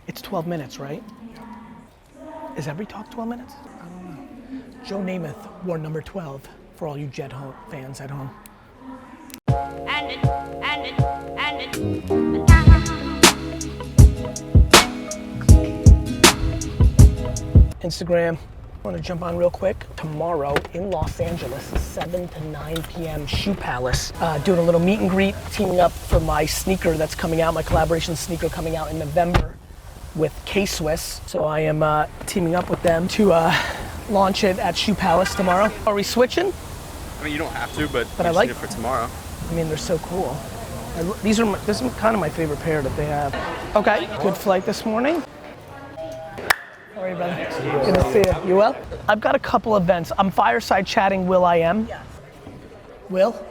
It's 12 minutes, right? Is every talk 12 minutes? I don't know. Joe Namath wore number 12 for all you Jet fans at home. Instagram, I want to jump on real quick. Tomorrow in Los Angeles, 7 to 9 p.m. Shoe Palace. Doing a little meet and greet, teaming up for my sneaker that's coming out, my collaboration sneaker coming out in November with K-Swiss. So I am teaming up with them to launch it at Shoe Palace tomorrow. Are we switching? I mean, you don't have to, but I like it for tomorrow. I mean, they're so cool. This is kind of my favorite pair that they have. Okay, good flight this morning. How are you, brother? Good to see you. You well? I've got a couple events. I'm fireside chatting Will.i.am. Yes. Will?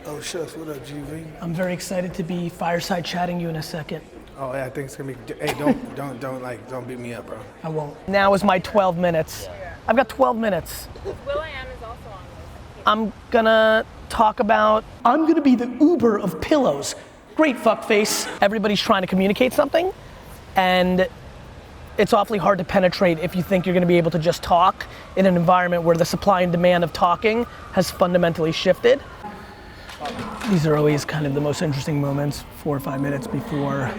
Oh shucks, what up, GV? I'm very excited to be fireside chatting you in a second. Oh yeah, I think it's gonna be. Hey, don't beat me up, bro. I won't. Now is my 12 minutes. I've got 12 minutes. Will.i.am is also on this. I'm gonna talk about, I'm gonna be the Uber of pillows. Great fuckface. Everybody's trying to communicate something, and it's awfully hard to penetrate if you think you're gonna be able to just talk in an environment where the supply and demand of talking has fundamentally shifted. These are always kind of the most interesting moments, 4 or 5 minutes before,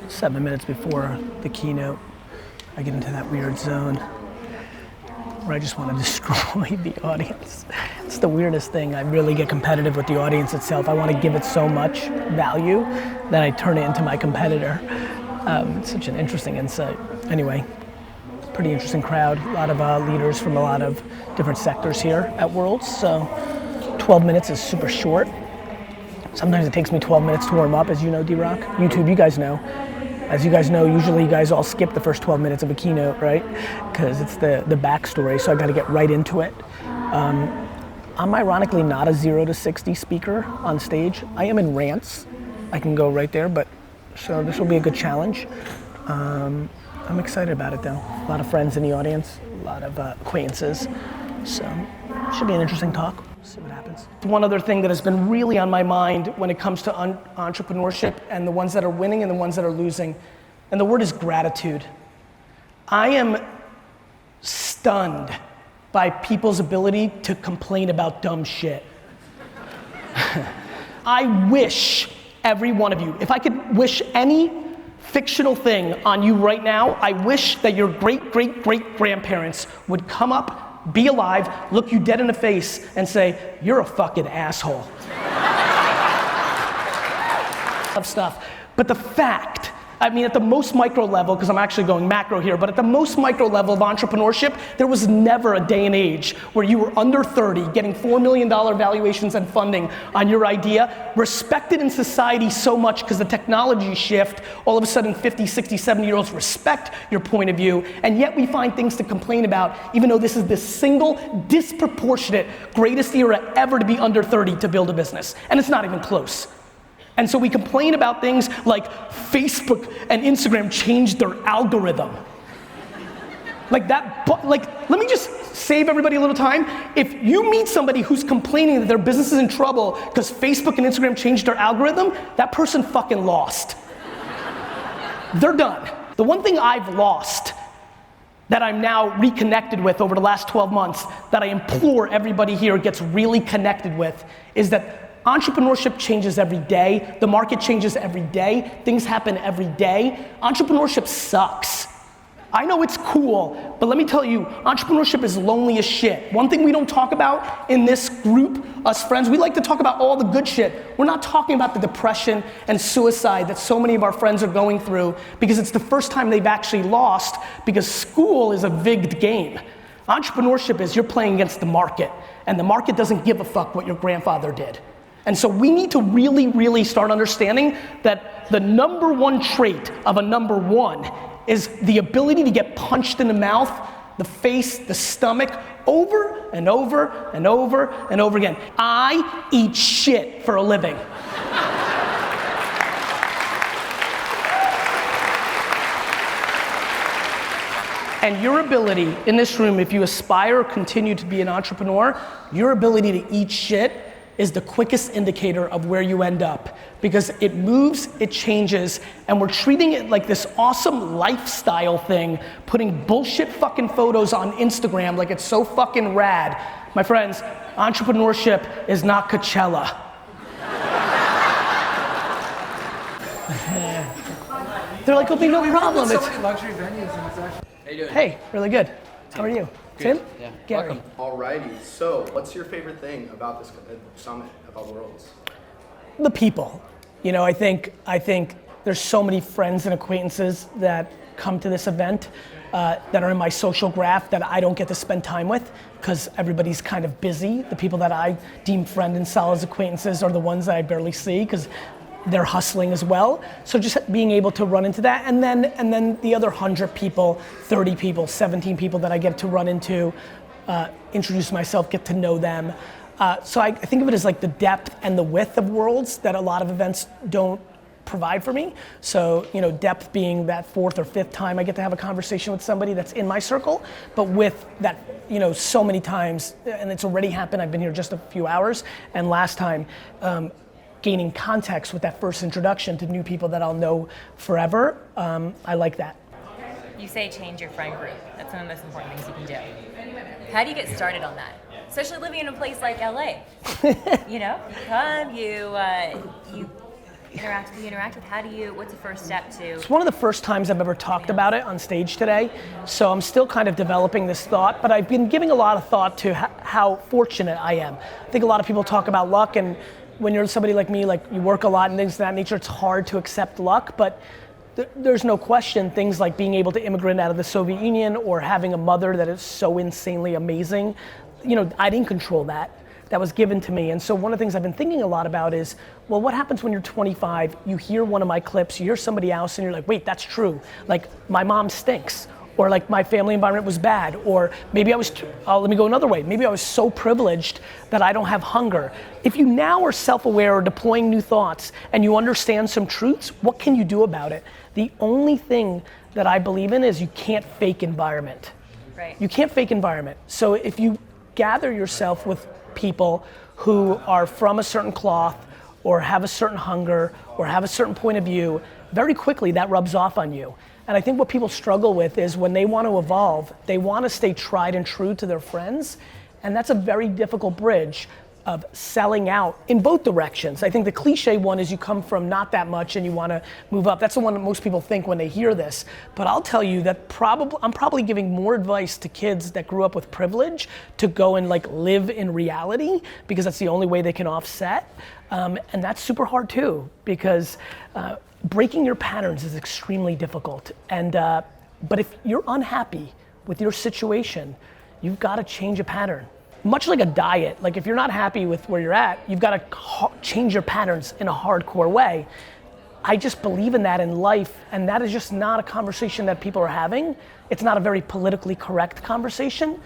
7 minutes before the keynote. I get into that weird zone where I just want to destroy the audience. It's the weirdest thing. I really get competitive with the audience itself. I want to give it so much value that I turn it into my competitor. It's such an interesting insight. Anyway, pretty interesting crowd. A lot of leaders from a lot of different sectors here at Worlds. So 12 minutes is super short. Sometimes it takes me 12 minutes to warm up, as you know, D-Rock. YouTube, you guys know. As you guys know, usually you guys all skip the first 12 minutes of a keynote, right? Because it's the backstory, so I gotta get right into it. I'm ironically not a 0 to 60 speaker on stage. I am in rants. I can go right there, but so this will be a good challenge. I'm excited about it though. A lot of friends in the audience, a lot of acquaintances. So it should be an interesting talk. See what happens. One other thing that has been really on my mind when it comes to entrepreneurship and the ones that are winning and the ones that are losing, and the word is gratitude. I am stunned by people's ability to complain about dumb shit. I wish every one of you, if I could wish any fictional thing on you right now, I wish that your great-great-great-grandparents would come up, be alive, look you dead in the face, and say, you're a fucking asshole. Of stuff. But the fact, I mean, at the most micro level, because I'm actually going macro here, but at the most micro level of entrepreneurship, there was never a day and age where you were under 30, getting $4 million valuations and funding on your idea, respected in society so much because the technology shift, all of a sudden 50, 60, 70-year-olds respect your point of view, and yet we find things to complain about, even though this is the single, disproportionate, greatest era ever to be under 30 to build a business. And it's not even close. And so we complain about things like Facebook and Instagram changed their algorithm. Like that, let me just save everybody a little time. If you meet somebody who's complaining that their business is in trouble because Facebook and Instagram changed their algorithm, that person fucking lost. They're done. The one thing I've lost that I'm now reconnected with over the last 12 months that I implore everybody here gets really connected with is that entrepreneurship changes every day. The market changes every day. Things happen every day. Entrepreneurship sucks. I know it's cool, but let me tell you, entrepreneurship is lonely as shit. One thing we don't talk about in this group, us friends, we like to talk about all the good shit. We're not talking about the depression and suicide that so many of our friends are going through because it's the first time they've actually lost because school is a vigged game. Entrepreneurship is you're playing against the market, and the market doesn't give a fuck what your grandfather did. And so we need to really, really start understanding that the number one trait of a number one is the ability to get punched in the mouth, the face, the stomach, over and over and over and over again. I eat shit for a living. And your ability in this room, if you aspire or continue to be an entrepreneur, your ability to eat shit is the quickest indicator of where you end up, because it moves, it changes, and we're treating it like this awesome lifestyle thing, putting bullshit fucking photos on Instagram like it's so fucking rad. My friends, entrepreneurship is not Coachella. They're like, it'll be no problem. So It's, many luxury venues and it's actually. How you doing? hey, really good. How are you? Good. Tim? Yeah. Gary. Welcome. Alrighty. So, what's your favorite thing about this summit, about Worlds? The people. You know, I think there's so many friends and acquaintances that come to this event that are in my social graph that I don't get to spend time with because everybody's kind of busy. The people that I deem friend and solid acquaintances are the ones that I barely see because they're hustling as well. So just being able to run into that, and then the other 100 people, 30 people, 17 people that I get to run into, introduce myself, get to know them. So I think of it as like the depth and the width of Worlds that a lot of events don't provide for me. So, you know, depth being that fourth or fifth time I get to have a conversation with somebody that's in my circle, but with that, you know, so many times, and it's already happened, I've been here just a few hours, and last time, gaining context with that first introduction to new people that I'll know forever, I like that. You say change your friend group. That's one of the most important things you can do. How do you get started on that? Especially living in a place like LA. You know, you come, you interact with, what's the first step to? It's one of the first times I've ever talked about it on stage today, so I'm still kind of developing this thought, but I've been giving a lot of thought to how fortunate I am. I think a lot of people talk about luck, and when you're somebody like me, like you work a lot and things of that nature, it's hard to accept luck, but there's no question things like being able to immigrate out of the Soviet Union or having a mother that is so insanely amazing, you know, I didn't control that. That was given to me. And so one of the things I've been thinking a lot about is, well, what happens when you're 25, you hear one of my clips, you hear somebody else and you're like, wait, that's true. Like my mom stinks. Or like my family environment was bad, or maybe I was, let me go another way, maybe I was so privileged that I don't have hunger. If you now are self-aware or deploying new thoughts and you understand some truths, what can you do about it? The only thing that I believe in is you can't fake environment. Right. You can't fake environment. So if you gather yourself with people who are from a certain cloth or have a certain hunger or have a certain point of view, very quickly that rubs off on you. And I think what people struggle with is when they want to evolve, they want to stay tried and true to their friends, and that's a very difficult bridge of selling out in both directions. I think the cliche one is you come from not that much and you want to move up. That's the one that most people think when they hear this. But I'll tell you that I'm probably giving more advice to kids that grew up with privilege to go and like live in reality, because that's the only way they can offset. And that's super hard too, because breaking your patterns is extremely difficult. And but if you're unhappy with your situation, you've got to change a pattern. Much like a diet, like if you're not happy with where you're at, you've got to change your patterns in a hardcore way. I just believe in that in life, and that is just not a conversation that people are having. It's not a very politically correct conversation.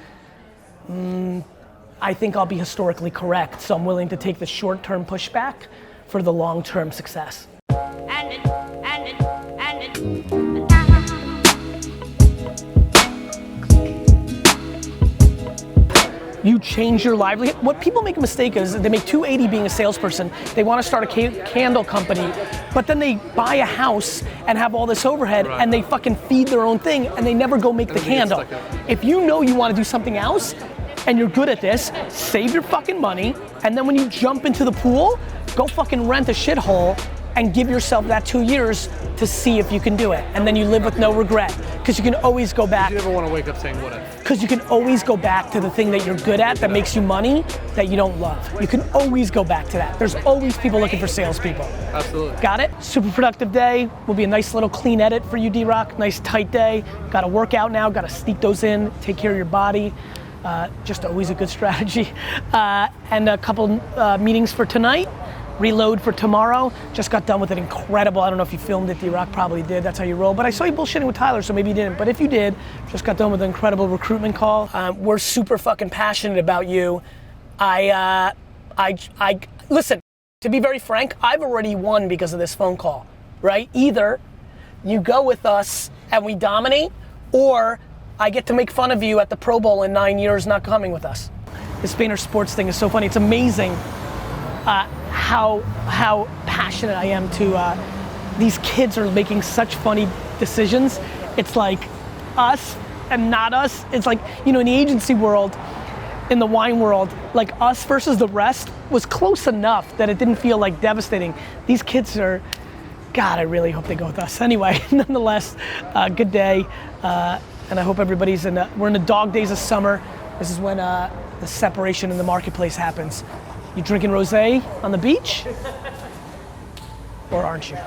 I think I'll be historically correct, so I'm willing to take the short-term pushback for the long-term success. You change your livelihood. What people make a mistake is they make $280 being a salesperson. They want to start a candle company, but then they buy a house and have all this overhead, and they fucking feed their own thing, and they never go make the candle. If you know you want to do something else, and you're good at this, save your fucking money, and then when you jump into the pool, go fucking rent a shithole and give yourself that 2 years to see if you can do it. And then you live with no regret, because you can always go back. You never want to wake up saying what if. Because you can always go back to the thing that you're good at that makes you money that you don't love. You can always go back to that. There's always people looking for salespeople. Absolutely. Got it? Super productive day. Will be a nice little clean edit for you, D-Rock. Nice tight day. Got to work out now, got to sneak those in, take care of your body. Just always a good strategy. And a couple meetings for tonight. Reload for tomorrow. Just got done with an incredible, I don't know if you filmed it, D-Rock probably did, that's how you roll, but I saw you bullshitting with Tyler, so maybe you didn't, but if you did, just got done with an incredible recruitment call. We're super fucking passionate about you. Listen, to be very frank, I've already won because of this phone call, right? Either you go with us and we dominate, or I get to make fun of you at the Pro Bowl in 9 years not coming with us. This Vayner Sports thing is so funny, it's amazing. how passionate I am to, these kids are making such funny decisions. It's like us and not us. It's like, you know, in the agency world, in the wine world, like us versus the rest was close enough that it didn't feel like devastating. These kids are, God, I really hope they go with us. Anyway, nonetheless, good day. And I hope everybody's we're in the dog days of summer. This is when the separation in the marketplace happens. You drinking rosé on the beach? Or aren't you?